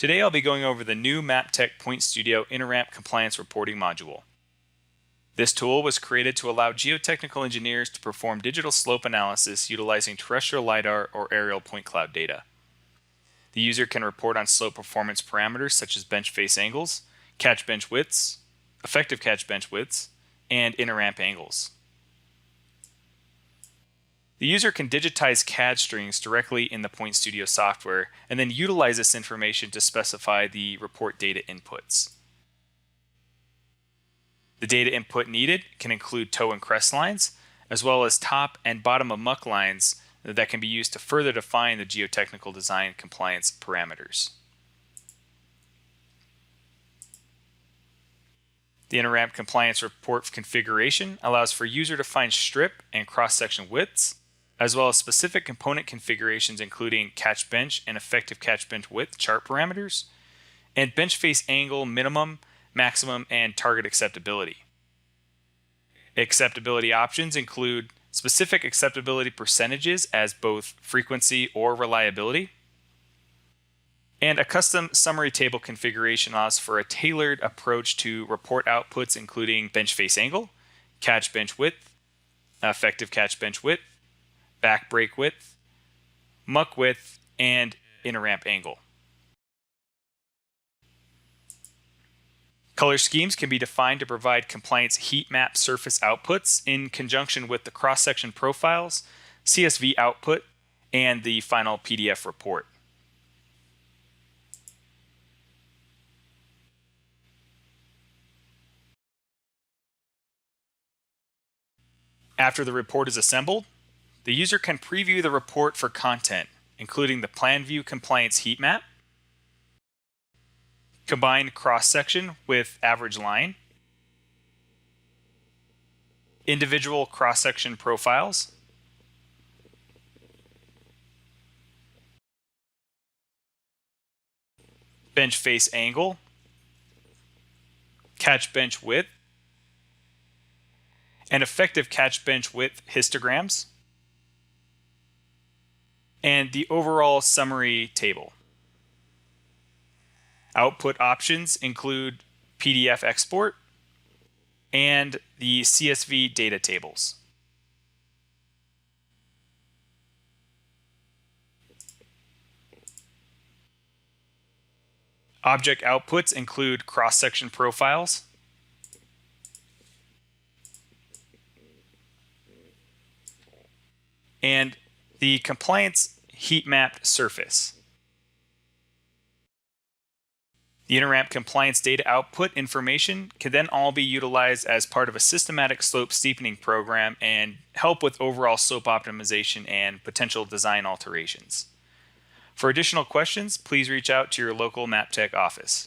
Today I'll be going over the new Maptek PointStudio InterRamp compliance reporting module. This tool was created to allow geotechnical engineers to perform digital slope analysis utilizing terrestrial LiDAR or aerial point cloud data. The user can report on slope performance parameters such as bench face angles, catch bench widths, effective catch bench widths, and InterRamp angles. The user can digitize CAD strings directly in the PointStudio software and then utilize this information to specify the report data inputs. The data input needed can include toe and crest lines, as well as top and bottom of muck lines that can be used to further define the geotechnical design compliance parameters. The InterRamp compliance report configuration allows for user-defined strip and cross-section widths, as well as specific component configurations including catch bench and effective catch bench width chart parameters, and bench face angle minimum, maximum, and target acceptability. Acceptability options include specific acceptability percentages as both frequency or reliability, and a custom summary table configuration allows for a tailored approach to report outputs including bench face angle, catch bench width, effective catch bench width, back break width, muck width, and InterRamp angle. Color schemes can be defined to provide compliance heat map surface outputs in conjunction with the cross-section profiles, CSV output, and the final PDF report. After the report is assembled, the user can preview the report for content, including the plan view compliance heat map, combined cross-section with average line, individual cross-section profiles, bench face angle, catch bench width, and effective catch bench width histograms, and the overall summary table. Output options include PDF export and the CSV data tables. Object outputs include cross-section profiles, and the compliance heat mapped surface. The InterRamp compliance data output information can then all be utilized as part of a systematic slope steepening program and help with overall slope optimization and potential design alterations. For additional questions, please reach out to your local Maptek office.